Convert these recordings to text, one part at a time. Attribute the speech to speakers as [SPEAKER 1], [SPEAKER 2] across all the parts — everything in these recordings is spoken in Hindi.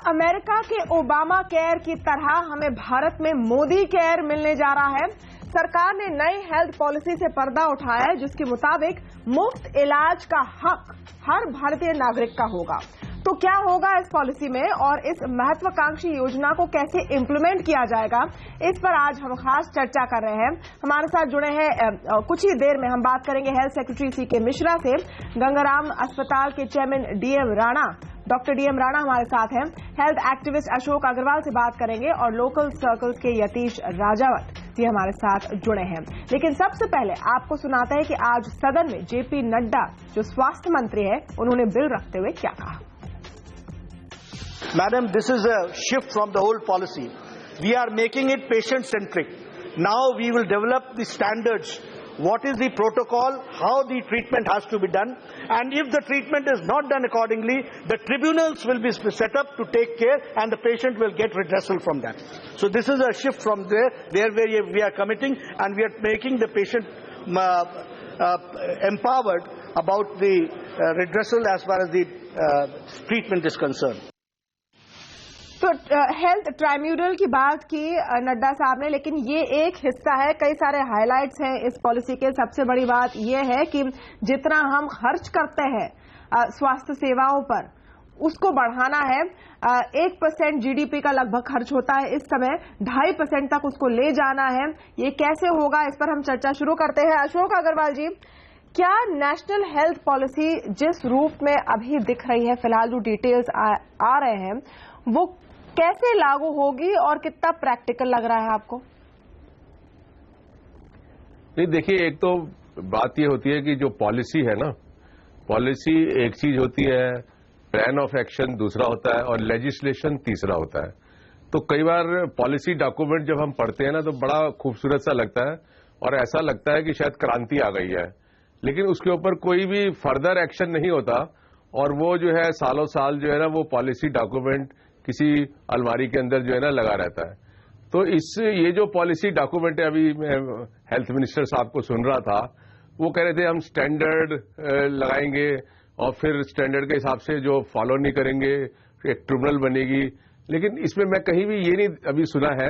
[SPEAKER 1] अमेरिका के ओबामा केयर की तरह हमें भारत में मोदी केयर मिलने जा रहा है। सरकार ने नई हेल्थ पॉलिसी से पर्दा उठाया है, जिसके मुताबिक मुफ्त इलाज का हक हर भारतीय नागरिक का होगा। तो क्या होगा इस पॉलिसी में और इस महत्वाकांक्षी योजना को कैसे इंप्लीमेंट किया जाएगा, इस पर आज हम खास चर्चा कर रहे हैं। हमारे साथ जुड़े हैं, कुछ ही देर में हम बात करेंगे हेल्थ सेक्रेटरी सीके मिश्रा से, गंगाराम अस्पताल के chairman DM Rana, doctor DM Rana हमारे साथ हैं, हेल्थ एक्टिविस्ट अशोक अग्रवाल से बात करेंगे और लोकल सर्कल्स के यतीश राजावत जी हमारे साथ जुड़े हैं। लेकिन सबसे पहले आपको सुनाते हैं कि आज सदन में जेपी नड्डा जो स्वास्थ्य मंत्री है, उन्होंने बिल रखते हुए क्या कहा।
[SPEAKER 2] Madam, this is a shift from the whole policy. We are making it patient-centric. Now we will develop the standards. What is the protocol, how the treatment has to be done, and if the treatment is not done accordingly, the tribunals will be set up to take care and the patient will get redressal from that. So this is a shift from there where we are committing, and we are making the patient empowered about the redressal as far as the treatment is concerned.
[SPEAKER 1] तो हेल्थ ट्राइब्यूनल की बात की नड्डा साहब ने, लेकिन ये एक हिस्सा है, कई सारे हाइलाइट्स हैं इस पॉलिसी के। सबसे बड़ी बात यह है कि जितना हम खर्च करते हैं स्वास्थ्य सेवाओं पर, उसको बढ़ाना है। 1% जीडीपी का लगभग खर्च होता है इस समय, 2.5% तक उसको ले जाना है। ये कैसे होगा, इस पर हम चर्चा शुरू करते हैं। अशोक अग्रवाल जी, क्या नेशनल हेल्थ पॉलिसी जिस रूप में अभी दिख रही है, फिलहाल जो डिटेल्स आ रहे हैं, वो कैसे लागू होगी और कितना प्रैक्टिकल लग रहा है आपको?
[SPEAKER 3] नहीं, देखिए, एक तो बात ये होती है कि जो पॉलिसी है ना, पॉलिसी एक चीज होती है, प्लान ऑफ एक्शन दूसरा होता है और लेजिस्लेशन तीसरा होता है। तो कई बार पॉलिसी डॉक्यूमेंट जब हम पढ़ते हैं ना, तो बड़ा खूबसूरत सा लगता है और ऐसा लगता है कि शायद क्रांति आ गई है, लेकिन उसके ऊपर कोई भी फर्दर एक्शन नहीं होता और वो जो है सालों साल जो है ना, वो पॉलिसी डॉक्यूमेंट किसी अलमारी के अंदर जो है ना लगा रहता है। तो ये जो पॉलिसी डॉक्यूमेंट है, अभी मैं हेल्थ मिनिस्टर साहब को सुन रहा था, वो कह रहे थे हम स्टैंडर्ड लगाएंगे और फिर स्टैंडर्ड के हिसाब से जो फॉलो नहीं करेंगे फिर एक ट्रिब्यूनल बनेगी। लेकिन इसमें मैं कहीं भी ये नहीं अभी सुना है,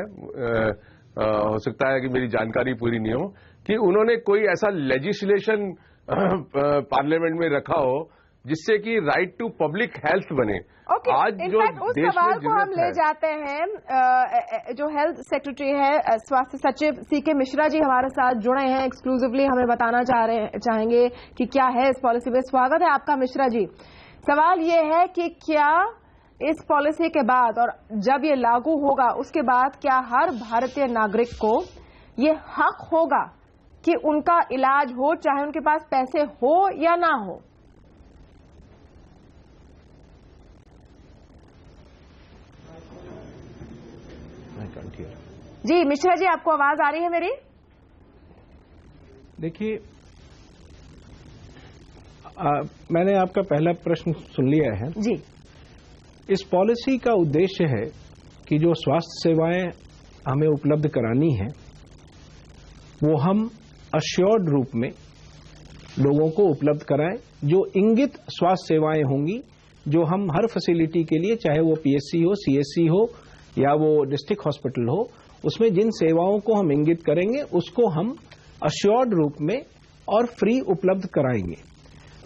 [SPEAKER 3] हो सकता है कि मेरी जानकारी पूरी नहीं हो, कि उन्होंने कोई ऐसा लेजिस्लेशन पार्लियामेंट में रखा हो जिससे कि राइट टू पब्लिक हेल्थ बने।
[SPEAKER 1] आज जो उस सवाल को हम ले जाते हैं, जो हेल्थ सेक्रेटरी है, स्वास्थ्य सचिव सीके मिश्रा जी हमारे साथ जुड़े हैं, एक्सक्लूसिवली हमें बताना चाहेंगे कि क्या है इस पॉलिसी में। स्वागत है आपका मिश्रा जी। सवाल ये है कि क्या इस पॉलिसी के बाद और जब ये लागू होगा उसके बाद क्या हर भारतीय नागरिक को ये हक होगा कि उनका इलाज हो, चाहे उनके पास पैसे हो या ना हो? जी मिश्रा जी, आपको आवाज आ रही है मेरी?
[SPEAKER 4] देखिए, मैंने आपका पहला प्रश्न सुन लिया है
[SPEAKER 1] जी।
[SPEAKER 4] इस पॉलिसी का उद्देश्य है कि जो स्वास्थ्य सेवाएं हमें उपलब्ध करानी है, वो हम अश्योर्ड रूप में लोगों को उपलब्ध कराएं। जो इंगित स्वास्थ्य सेवाएं होंगी, जो हम हर फैसिलिटी के लिए, चाहे वो पीएचसी हो, सीएचसी हो या वो डिस्ट्रिक्ट हॉस्पिटल हो, उसमें जिन सेवाओं को हम इंगित करेंगे उसको हम अश्योर्ड रूप में और फ्री उपलब्ध कराएंगे।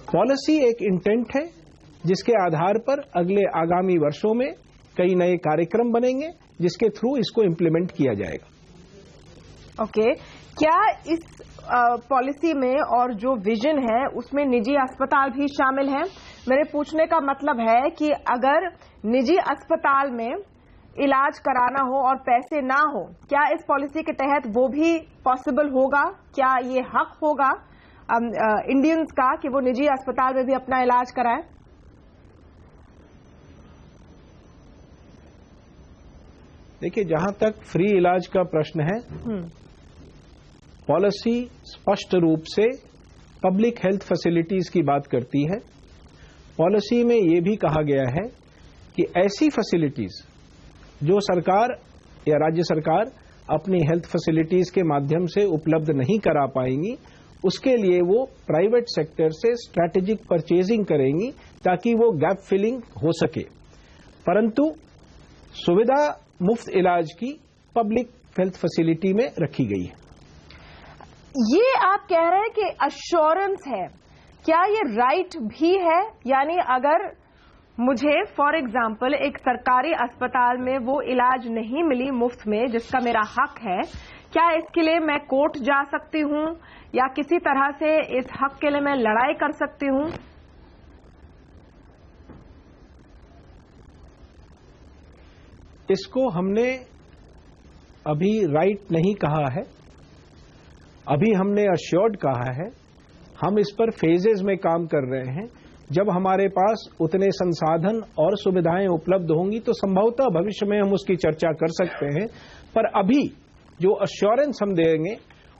[SPEAKER 4] पॉलिसी एक इंटेंट है जिसके आधार पर अगले आगामी वर्षों में कई नए कार्यक्रम बनेंगे जिसके थ्रू इसको इम्प्लीमेंट किया जाएगा।
[SPEAKER 1] ओके, क्या इस पॉलिसी में और जो विजन है उसमें निजी अस्पताल भी शामिल हैं? मेरे पूछने का मतलब है कि अगर निजी अस्पताल में इलाज कराना हो और पैसे ना हो, क्या इस पॉलिसी के तहत वो भी पॉसिबल होगा? क्या ये हक होगा इंडियंस का कि वो निजी अस्पताल में भी अपना इलाज कराएं?
[SPEAKER 4] देखिए, जहां तक फ्री इलाज का प्रश्न है, पॉलिसी स्पष्ट रूप से पब्लिक हेल्थ फैसिलिटीज की बात करती है। पॉलिसी में यह भी कहा गया है कि ऐसी फैसिलिटीज जो सरकार या राज्य सरकार अपनी हेल्थ फैसिलिटीज के माध्यम से उपलब्ध नहीं करा पाएंगी, उसके लिए वो प्राइवेट सेक्टर से स्ट्रैटेजिक परचेजिंग करेंगी ताकि वो गैप फिलिंग हो सके। परंतु सुविधा मुफ्त इलाज की पब्लिक हेल्थ फैसिलिटी में रखी गई है।
[SPEAKER 1] ये आप कह रहे हैं कि अश्योरेंस है, क्या ये राइट भी है? यानी अगर मुझे फॉर एग्जांपल एक सरकारी अस्पताल में वो इलाज नहीं मिली मुफ्त में जिसका मेरा हक है, क्या इसके लिए मैं कोर्ट जा सकती हूं या किसी तरह से इस हक के लिए मैं लड़ाई कर सकती हूं?
[SPEAKER 4] इसको हमने अभी राइट नहीं कहा है, अभी हमने अश्योर्ड कहा है। हम इस पर फेजेस में काम कर रहे हैं। जब हमारे पास उतने संसाधन और सुविधाएं उपलब्ध होंगी तो संभवतः भविष्य में हम उसकी चर्चा कर सकते हैं, पर अभी जो अश्योरेंस हम देंगे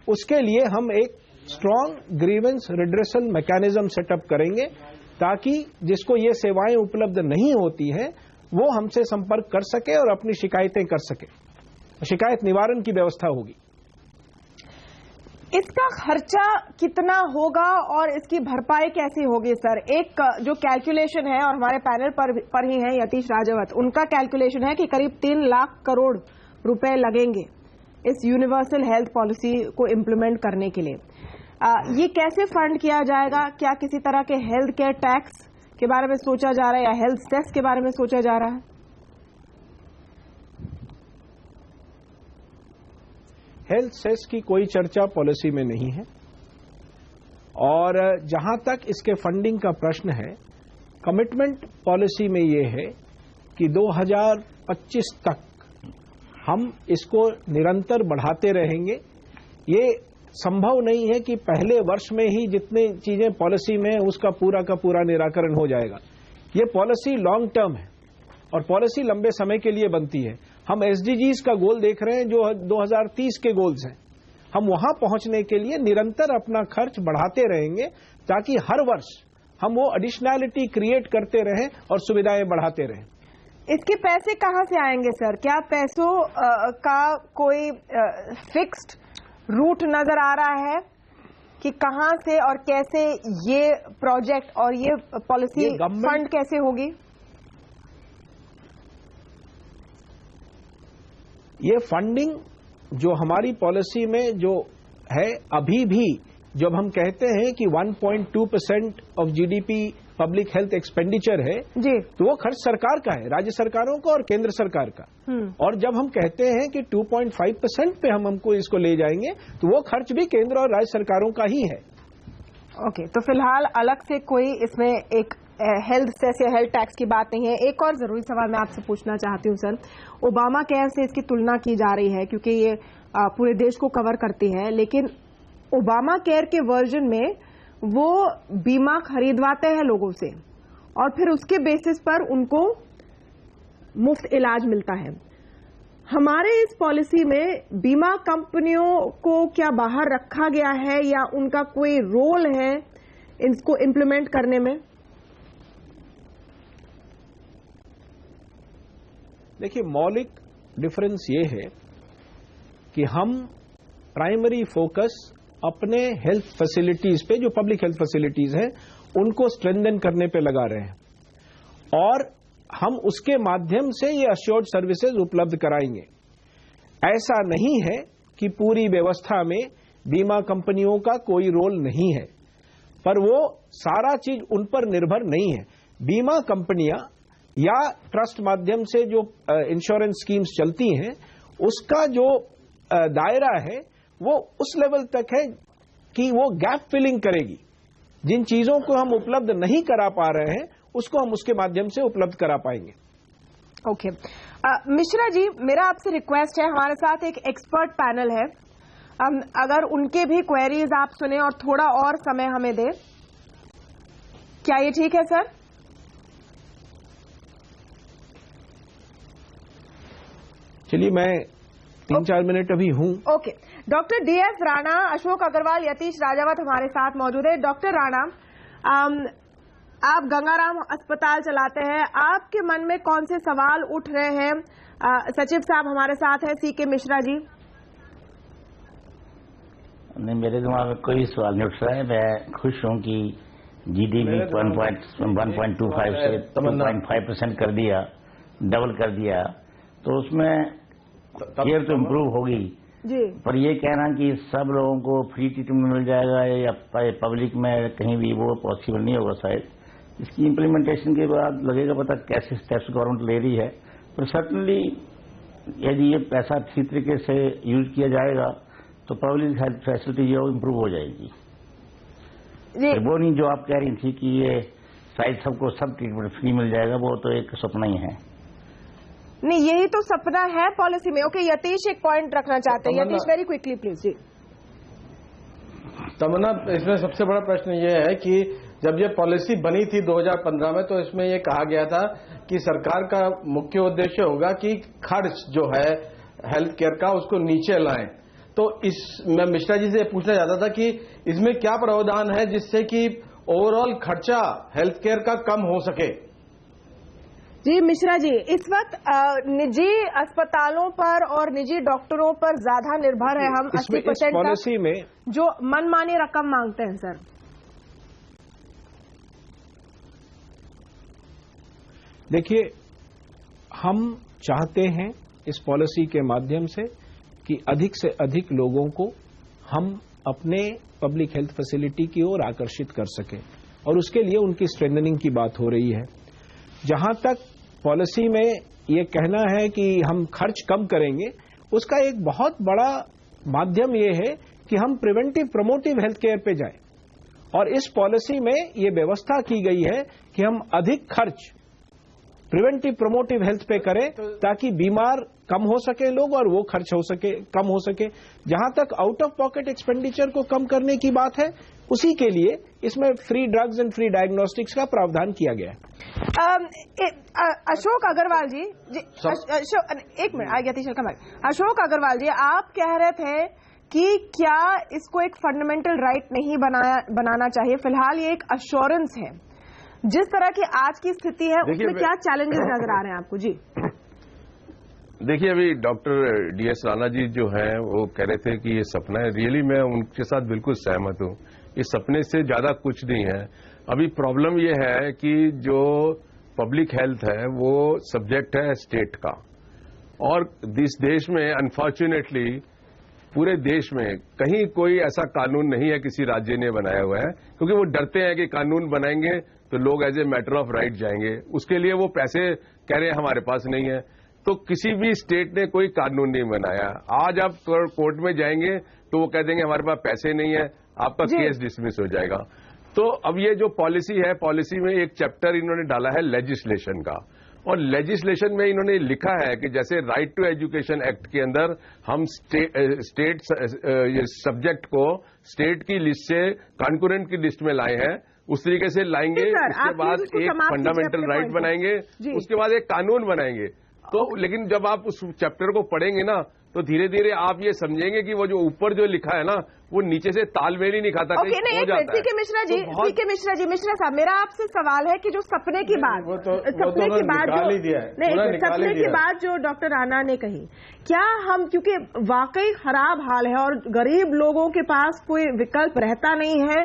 [SPEAKER 4] उसके लिए हम एक strong grievance redressal mechanism setup करेंगे ताकि जिसको ये सेवाएं उपलब्ध नहीं होती हैं वो हमसे संपर्क कर सके और अपनी शिकायतें कर सके। शिकायत निवारण की व्यवस्था होगी।
[SPEAKER 1] इसका खर्चा कितना होगा और इसकी भरपाई कैसी होगी सर? एक जो कैलकुलेशन है, और हमारे पैनल पर ही हैं यतीश राजावत, उनका कैलकुलेशन है कि करीब 3 लाख करोड़ रुपए लगेंगे इस यूनिवर्सल हेल्थ पॉलिसी को इम्प्लीमेंट करने के लिए। ये कैसे फंड किया जाएगा? क्या किसी तरह के हेल्थ केयर टैक्स के बारे में सोचा जा रहा है या हेल्थ सेस के बारे में सोचा जा रहा है?
[SPEAKER 4] हेल्थ सेस की कोई चर्चा पॉलिसी में नहीं है, और जहां तक इसके फंडिंग का प्रश्न है, कमिटमेंट पॉलिसी में ये है कि 2025 तक हम इसको निरंतर बढ़ाते रहेंगे। ये संभव नहीं है कि पहले वर्ष में ही जितनी चीजें पॉलिसी में उसका पूरा का पूरा निराकरण हो जाएगा। ये पॉलिसी लॉन्ग टर्म है और पॉलिसी लंबे समय के लिए बनती है। हम एसडीजीज का गोल देख रहे हैं जो 2030 के गोल्स हैं। हम वहां पहुंचने के लिए निरंतर अपना खर्च बढ़ाते रहेंगे ताकि हर वर्ष हम वो एडिशनैलिटी क्रिएट करते रहें और सुविधाएं बढ़ाते रहें।
[SPEAKER 1] इसके पैसे कहां से आएंगे सर? क्या पैसों का कोई फिक्स्ड रूट नजर आ रहा है कि कहां से और कैसे ये प्रोजेक्ट और ये पॉलिसी फंड कैसे होगी?
[SPEAKER 4] ये फंडिंग जो हमारी पॉलिसी में जो है, अभी भी जब हम कहते हैं कि 1.2% of GDP public health expenditure है जी, तो वो खर्च सरकार का है, राज्य सरकारों का और केंद्र सरकार का। और जब हम कहते हैं कि 2.5% पे हमको इसको ले जाएंगे तो वो खर्च भी केंद्र और राज्य सरकारों का ही है।
[SPEAKER 1] ओके, तो फिलहाल अलग से कोई इसमें एक हेल्थ सेस या हेल्थ टैक्स की बात नहीं है। एक और जरूरी सवाल मैं आपसे पूछना चाहती हूँ सर, ओबामा केयर से इसकी तुलना की जा रही है क्योंकि ये पूरे देश को कवर करती है, लेकिन ओबामा केयर के वर्जन में वो बीमा खरीदवाते हैं लोगों से और फिर उसके बेसिस पर उनको मुफ्त इलाज मिलता है। हमारे इस पॉलिसी में बीमा कंपनियों को क्या बाहर रखा गया है या उनका कोई रोल है इसको इम्प्लीमेंट करने में?
[SPEAKER 4] देखिए, मौलिक डिफरेंस ये है कि हम प्राइमरी फोकस अपने हेल्थ फैसिलिटीज पे, जो पब्लिक हेल्थ फैसिलिटीज हैं, उनको स्ट्रेंथन करने पे लगा रहे हैं और हम उसके माध्यम से ये अश्योर्ड सर्विसेज उपलब्ध कराएंगे। ऐसा नहीं है कि पूरी व्यवस्था में बीमा कंपनियों का कोई रोल नहीं है, पर वो सारा चीज उन पर निर्भर नहीं है। बीमा कंपनियां या ट्रस्ट माध्यम से जो इंश्योरेंस स्कीम्स चलती हैं, उसका जो दायरा है वो उस लेवल तक है कि वो गैप फिलिंग करेगी। जिन चीजों को हम उपलब्ध नहीं करा पा रहे हैं उसको हम उसके माध्यम से उपलब्ध करा पाएंगे।
[SPEAKER 1] ओके, मिश्रा जी, मेरा आपसे रिक्वेस्ट है, हमारे साथ एक एक्सपर्ट पैनल है, अगर उनके भी क्वेरीज आप सुने और थोड़ा और समय हमें दे, क्या ये ठीक है सर?
[SPEAKER 4] चलिए, मैं 3-4 मिनट अभी हूं।
[SPEAKER 1] Okay, doctor DS Rana, Ashok Agarwal, Yatish Rajawat हमारे साथ मौजूद है। डॉक्टर राणा, आप गंगाराम अस्पताल चलाते हैं, आपके मन में कौन से सवाल उठ रहे हैं? सचिव साहब हमारे साथ हैं, सीके मिश्रा जी।
[SPEAKER 5] नहीं, मेरे दिमाग में कोई सवाल नहीं उठ रहा है। मैं खुश हूं कि जीडीपी 1.25 से 2.5% कर दिया, डबल कर दिया, तो उसमें केयर तो इम्प्रूव होगी
[SPEAKER 1] जी।
[SPEAKER 5] पर ये कहना कि सब लोगों को फ्री ट्रीटमेंट मिल जाएगा या पब्लिक में कहीं भी, वो पॉसिबल नहीं होगा शायद। इसकी इम्प्लीमेंटेशन के बाद लगेगा पता कैसे स्टेप्स गवर्नमेंट ले रही है। पर सर्टनली यदि ये पैसा अच्छी तरीके से यूज किया जाएगा तो पब्लिक हेल्थ फैसिलिटी जो इम्प्रूव हो जाएगी। वो नहीं जो आप कह रही थी कि ये शायद सबको सब ट्रीटमेंट फ्री मिल जाएगा, वो तो एक सपना ही है।
[SPEAKER 1] नहीं, यही तो सपना है पॉलिसी में। ओके, यतीश एक पॉइंट रखना चाहते हैं। Yatish, very quickly please. जी
[SPEAKER 6] तमन्ना, इसमें सबसे बड़ा प्रश्न ये है कि जब ये पॉलिसी बनी थी 2015 में तो इसमें ये कहा गया था कि सरकार का मुख्य उद्देश्य होगा कि खर्च जो है हेल्थ केयर का उसको नीचे लाएं। तो मैं मिश्रा जी से पूछना चाहता था कि इसमें क्या प्रावधान है जिससे कि ओवरऑल खर्चा हेल्थ केयर का कम हो सके।
[SPEAKER 1] जी मिश्रा जी, इस वक्त निजी अस्पतालों पर और निजी डॉक्टरों पर ज्यादा निर्भर है हम 80%
[SPEAKER 4] पॉलिसी में
[SPEAKER 1] जो मनमानी रकम मांगते हैं। सर
[SPEAKER 4] देखिए, हम चाहते हैं इस पॉलिसी के माध्यम से कि अधिक से अधिक लोगों को हम अपने पब्लिक हेल्थ फैसिलिटी की ओर आकर्षित कर सकें और उसके लिए उनकी स्ट्रेंथनिंग की बात हो रही है। जहां तक पॉलिसी में ये कहना है कि हम खर्च कम करेंगे, उसका एक बहुत बड़ा माध्यम ये है कि हम प्रिवेंटिव प्रमोटिव हेल्थ केयर पे जाएं। और इस पॉलिसी में ये व्यवस्था की गई है कि हम अधिक खर्च प्रिवेंटिव प्रमोटिव हेल्थ पे करें ताकि बीमार कम हो सके लोग और वो खर्च हो सके कम हो सके। जहां तक आउट ऑफ पॉकेट एक्सपेंडिचर को कम करने की बात है, उसी के लिए इसमें free drugs and free diagnostics का प्रावधान किया गया है।
[SPEAKER 1] अशोक अग्रवाल जी, एक मिनट, यतीश अशोक अग्रवाल जी, आप कह रहे थे कि क्या इसको एक फंडामेंटल राइट नहीं बनाना चाहिए। फिलहाल ये एक अश्योरेंस है। जिस तरह की आज की स्थिति है उसमें क्या चैलेंजेस नजर आ रहे हैं आपको? जी
[SPEAKER 3] देखिए, अभी डॉक्टर डीएस राणा जी जो हैं वो कह रहे थे कि ये सपना है। रियली मैं उनके साथ बिल्कुल सहमत हूं। इस सपने से ज्यादा कुछ नहीं है। अभी प्रॉब्लम ये है कि जो पब्लिक हेल्थ है वो सब्जेक्ट है स्टेट का, और इस देश में अनफॉर्चुनेटली पूरे देश में कहीं कोई ऐसा कानून नहीं है किसी राज्य ने बनाया हुआ है, क्योंकि वो डरते हैं कि कानून बनाएंगे तो लोग as a matter of right जाएंगे। उसके लिए वो पैसे कह रहे हैं हमारे पास नहीं है। तो किसी भी स्टेट ने कोई कानून नहीं बनाया। आज आप कोर्ट में जाएंगे तो वो कह देंगे हमारे पास पैसे नहीं है, आपका केस डिसमिस हो जाएगा। तो अब ये जो पॉलिसी है, पॉलिसी में एक चैप्टर इन्होंने डाला है लेजिस्लेशन का, और लेजिस्लेशन में इन्होंने लिखा है कि जैसे राइट टू एजुकेशन एक्ट के अंदर हम स्टेट सब्जेक्ट को स्टेट की लिस्ट से कॉन्करेंट की लिस्ट में लाए हैं, उस तरीके से लाएंगे। उसके बाद एक फंडामेंटल राइट बनाएंगे, उसके बाद एक कानून बनाएंगे। तो लेकिन जब आप उस चैप्टर को पढ़ेंगे ना तो धीरे धीरे आप ये समझेंगे कि वो जो ऊपर जो लिखा है ना वो नीचे से तालमेल ही नहीं खाता।
[SPEAKER 1] ओके, नहीं, ठीक है मिश्रा जी, ठीक है मिश्रा जी, मिश्रा साहब, मेरा आपसे सवाल है कि जो सपने की बात, सपने की बात जो डॉक्टर राणा ने कही, क्या हम, क्योंकि वाकई खराब हाल है और गरीब लोगों के पास कोई विकल्प रहता नहीं है,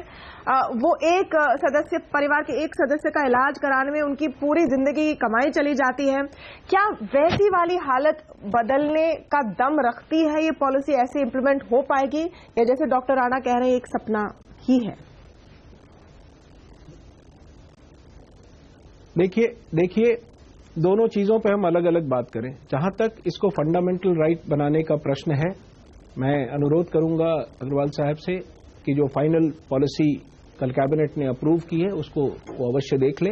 [SPEAKER 1] वो एक सदस्य, परिवार के एक सदस्य का इलाज कराने में उनकी पूरी जिंदगी की कमाई चली जाती है, क्या वैसी वाली हालत बदलने का दम रखती है ये पॉलिसी? ऐसे इंप्लीमेंट हो पाएगी या जैसे डॉक्टर राणा कह रहे हैं एक सपना ही है?
[SPEAKER 4] देखिए दोनों चीजों पे हम अलग अलग बात करें। जहां तक इसको फंडामेंटल राइट बनाने का प्रश्न है, मैं अनुरोध करूंगा अग्रवाल साहब से कि जो फाइनल पॉलिसी कल कैबिनेट ने अप्रूव की है उसको वो अवश्य देख ले।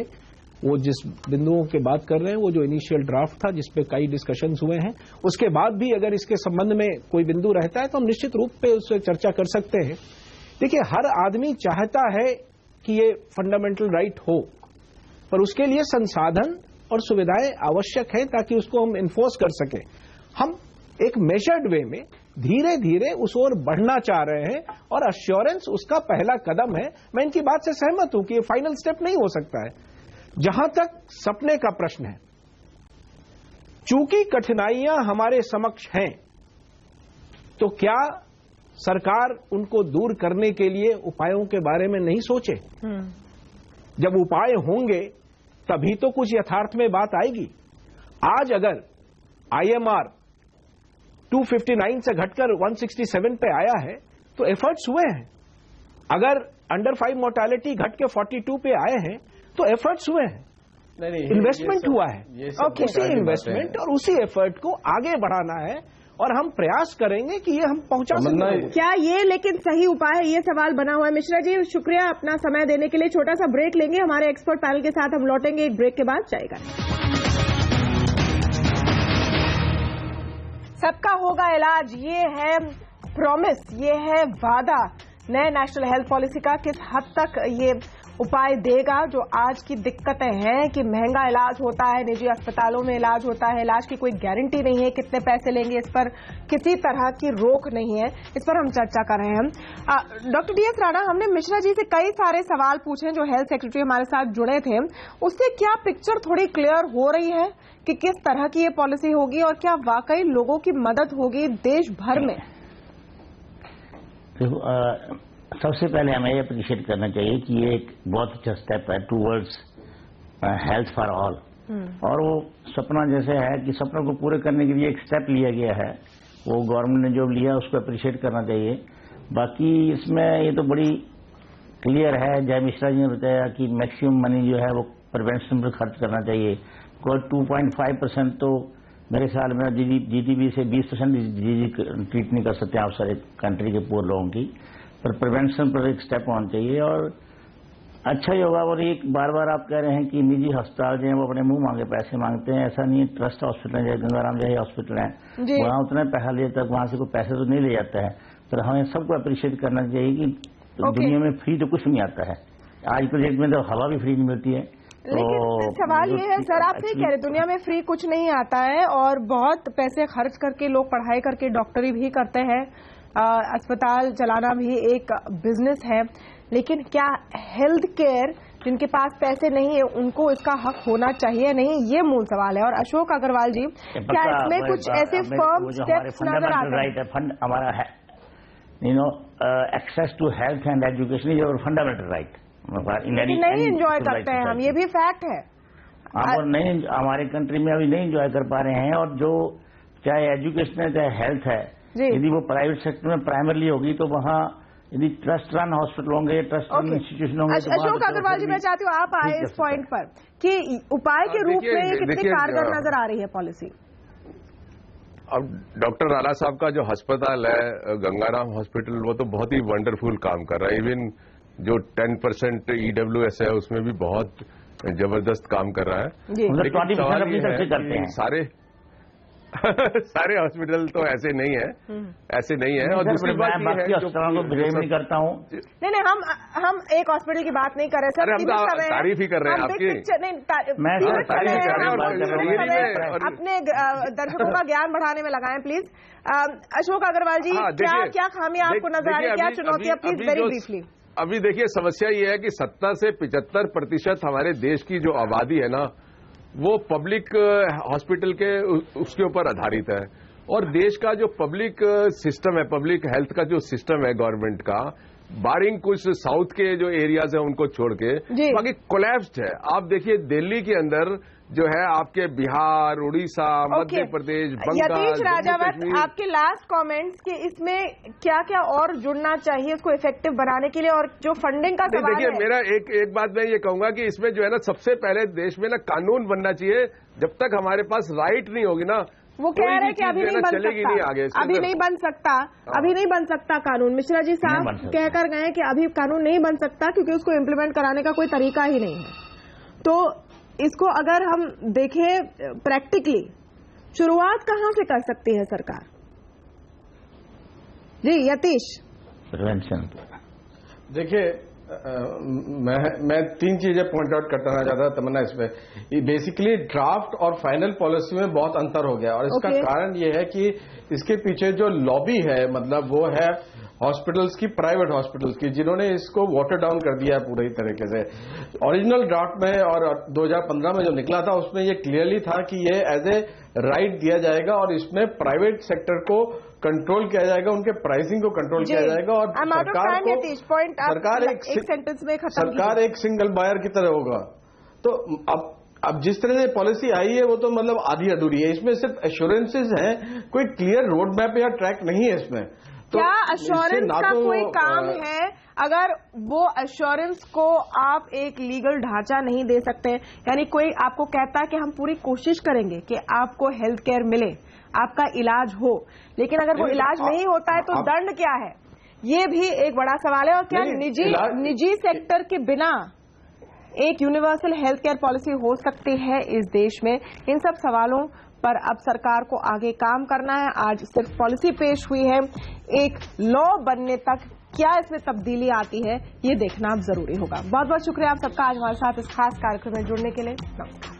[SPEAKER 4] वो जिस बिंदुओं की बात कर रहे हैं वो जो इनिशियल ड्राफ्ट था जिसपे कई डिस्कशंस हुए हैं, उसके बाद भी अगर इसके संबंध में कोई बिंदु रहता है तो हम निश्चित रूप पे उससे चर्चा कर सकते हैं। देखिए, हर आदमी चाहता है कि ये फंडामेंटल राइट हो, पर उसके लिए संसाधन और सुविधाएं आवश्यक है ताकि उसको हम इन्फोर्स कर सकें। हम एक मेजर्ड वे में धीरे धीरे उस ओर बढ़ना चाह रहे हैं और अश्योरेंस उसका पहला कदम है। मैं इनकी बात से सहमत हूं कि ये फाइनल स्टेप नहीं हो सकता है। जहां तक सपने का प्रश्न है, चूंकि कठिनाइयां हमारे समक्ष हैं, तो क्या सरकार उनको दूर करने के लिए उपायों के बारे में नहीं सोचे? जब उपाय होंगे तभी तो कुछ यथार्थ में बात आएगी। आज अगर IMR 259 से घटकर 167 पे आया है, तो एफर्ट्स हुए हैं। अगर अंडर 5 मोर्टेलिटी घट के 42 पे आए हैं, तो एफर्ट्स हुए हैं, इन्वेस्टमेंट हुआ है। उसी इन्वेस्टमेंट और उसी एफर्ट को आगे बढ़ाना है और हम प्रयास करेंगे कि ये हम पहुंचा सकें।
[SPEAKER 1] क्या ये लेकिन सही उपाय है, ये सवाल बना हुआ है। मिश्रा जी, शुक्रिया अपना समय देने के लिए। छोटा सा ब्रेक लेंगे, हमारे एक्सपर्ट पैनल के साथ हम लौटेंगे एक ब्रेक के बाद। जाएगा सबका होगा इलाज, ये है प्रॉमिस, ये है वादा नए नेशनल हेल्थ पॉलिसी का। किस हद तक ये उपाय देगा जो आज की दिक्कतें हैं कि महंगा इलाज होता है, निजी अस्पतालों में इलाज होता है, इलाज की कोई गारंटी नहीं है, कितने पैसे लेंगे इस पर किसी तरह की रोक नहीं है। इस पर हम चर्चा कर रहे हैं। डॉक्टर DS राणा, हमने मिश्रा जी से कई सारे सवाल पूछे जो हेल्थ सेक्रेटरी हमारे साथ जुड़े थे, उससे क्या पिक्चर थोड़ी क्लियर हो रही है कि किस तरह की ये पॉलिसी होगी और क्या वाकई लोगों की मदद होगी देश भर में?
[SPEAKER 5] सबसे पहले हमें ये अप्रिशिएट करना चाहिए कि ये एक बहुत अच्छा स्टेप है टूवर्ड्स हेल्थ फॉर ऑल, और वो सपना जैसे है कि सपनों को पूरे करने के लिए एक स्टेप लिया गया है, वो गवर्नमेंट ने जो लिया उसको अप्रिशिएट करना चाहिए। बाकी इसमें ये तो बड़ी क्लियर है, जय मिश्रा जी ने बताया कि मैक्सिमम मनी जो है वो प्रिवेंशन पर खर्च करना चाहिए। कोई 2.5% तो मेरे ख्याल में GDP से 20% ट्रीट नहीं कर सकते आप सारे कंट्री के पुअर लोगों की, पर प्रिवेंशन पर एक स्टेप होना चाहिए और अच्छा ही होगा। और एक बार बार आप कह रहे हैं कि निजी अस्पताल जो है वो अपने मुंह मांगे पैसे मांगते हैं, ऐसा नहीं है। ट्रस्ट हॉस्पिटल है, गंगाराम जय हॉस्पिटल है, वहाँ उतना पैसा ले तक वहाँ से कोई पैसे तो नहीं ले जाता है, पर हमें सबको अप्रिशिएट करना चाहिए कि दुनिया में फ्री तो कुछ नहीं आता है। आज के डेट में तो हवा भी फ्री नहीं मिलती है।
[SPEAKER 1] लेकिन सवाल ये है सर, आप ठीक कह रहे, दुनिया में फ्री कुछ नहीं आता है और बहुत पैसे खर्च करके लोग पढ़ाई करके डॉक्टरी भी करते हैं, अस्पताल चलाना भी एक बिजनेस है। लेकिन क्या हेल्थ केयर जिनके पास पैसे नहीं है उनको इसका हक होना चाहिए नहीं, ये मूल सवाल है। और अशोक अग्रवाल जी, क्या इसमें कुछ ऐसे फर्म स्टेप्स नजर आते हैं?
[SPEAKER 5] राइट है, फंड हमारा है, access to health and education is our fundamental right.
[SPEAKER 1] नहीं एंजॉय करते हैं हम, ये भी फैक्ट है।
[SPEAKER 5] और नहीं, हमारे कंट्री में अभी नहीं एंजॉय कर पा रहे हैं। और जो चाहे एजुकेशन है चाहे हेल्थ है, यदि वो प्राइवेट सेक्टर में प्राइमरली होगी तो वहाँ यदि ट्रस्ट रन हॉस्पिटल होंगे, ट्रस्ट रन इंस्टीट्यूशन होंगे।
[SPEAKER 1] अशोक अग्रवाल जी, मैं चाहती हूँ आप आए इस पॉइंट पर कि उपाय के रूप में ये कितनी कारगर नजर आ रही है पॉलिसी।
[SPEAKER 3] अब डॉक्टर राणा साहब का जो अस्पताल है गंगाराम हॉस्पिटल, वो तो बहुत ही वंडरफुल काम कर रहा है। इवन जो 10% EWS है उसमें भी बहुत जबरदस्त काम कर रहा है।
[SPEAKER 5] लेकिन सवाल ये है
[SPEAKER 3] कि सारे हॉस्पिटल तो ऐसे नहीं है, ऐसे नहीं है। और दूसरी बात ये है
[SPEAKER 5] जो को ब्लेम नहीं करता हूँ,
[SPEAKER 1] नहीं हम एक हॉस्पिटल की बात नहीं कर रहे सर,
[SPEAKER 3] हम तारीफ ही कर रहे हैं आपकी।
[SPEAKER 1] अपने दर्शकों का ज्ञान बढ़ाने में लगाएं प्लीज। अशोक अग्रवाल जी, क्या खामियां आपको नजर आ रही है, क्या चुनौतियां, प्लीज वेरी ब्रीफली।
[SPEAKER 3] अभी देखिए, समस्या ये है कि 70 से 75% हमारे देश की जो आबादी है ना, वो पब्लिक हॉस्पिटल के उसके ऊपर आधारित है। और देश का जो पब्लिक सिस्टम है, पब्लिक हेल्थ का जो सिस्टम है गवर्नमेंट का, बारिंग कुछ साउथ के जो एरियाज है उनको छोड़ के बाकी कोलैप्स्ड है। आप देखिए दिल्ली के अंदर जो है आपके बिहार, उड़ीसा, मध्य प्रदेश,
[SPEAKER 1] यतीश राजावत, आपके लास्ट कमेंट्स कि इसमें क्या क्या और जुड़ना चाहिए इसको इफेक्टिव बनाने के लिए, और जो फंडिंग का सवाल है।
[SPEAKER 3] देखिए, मेरा एक बात मैं ये कहूंगा कि इसमें जो है ना, सबसे पहले देश में ना कानून बनना चाहिए। जब तक हमारे पास राइट नहीं होगी ना,
[SPEAKER 1] वो कह रहे हैं कि अभी नहीं बन सकता, अभी नहीं बन सकता, अभी नहीं बन सकता कानून। मिश्रा जी साहब कहकर गए कि अभी कानून नहीं बन सकता क्योंकि उसको इम्प्लीमेंट कराने का कोई तरीका ही नहीं है। तो इसको अगर हम देखें प्रैक्टिकली, शुरुआत कहां से कर सकती है सरकार? जी यतीश।
[SPEAKER 6] देखिए, मैं 3 चीजें पॉइंट आउट करना चाहता था तमन्ना इसमें। बेसिकली ड्राफ्ट और फाइनल पॉलिसी में बहुत अंतर हो गया, और इसका कारण ये है कि इसके पीछे जो लॉबी है, मतलब वो है हॉस्पिटल्स की, प्राइवेट हॉस्पिटल्स की, जिन्होंने इसको वाटर डाउन कर दिया पूरी तरीके से। ओरिजिनल ड्राफ्ट में और 2015 में जो निकला था उसमें ये क्लियरली था कि ये एज ए राइट दिया जाएगा और इसमें प्राइवेट सेक्टर को कंट्रोल किया जाएगा, उनके प्राइसिंग को कंट्रोल किया जाएगा, और सरकार एक सिंगल बायर की तरह होगा। तो अब अब जिस तरह से पॉलिसी आई है वो तो मतलब आधी अधूरी है, इसमें सिर्फ एश्योरेंसेज हैं, कोई क्लियर रोड मैप या ट्रैक नहीं है इसमें। तो
[SPEAKER 1] क्या एश्योरेंस का कोई काम है? अगर वो एश्योरेंस को आप एक लीगल ढांचा नहीं दे सकते, यानी कोई आपको कहता है कि हम पूरी कोशिश करेंगे कि आपको हेल्थ केयर मिले, आपका इलाज हो, लेकिन अगर वो इलाज नहीं होता है तो दंड क्या है? ये भी एक बड़ा सवाल है। और क्या निजी सेक्टर के बिना एक यूनिवर्सल हेल्थ केयर पॉलिसी हो सकती है इस देश में? इन सब सवालों पर अब सरकार को आगे काम करना है। आज सिर्फ पॉलिसी पेश हुई है, एक लॉ बनने तक क्या इसमें तब्दीली आती है ये देखना अब जरूरी होगा। बहुत बहुत शुक्रिया आप सबका आज हमारे साथ इस खास कार्यक्रम में जुड़ने के लिए। नमस्कार।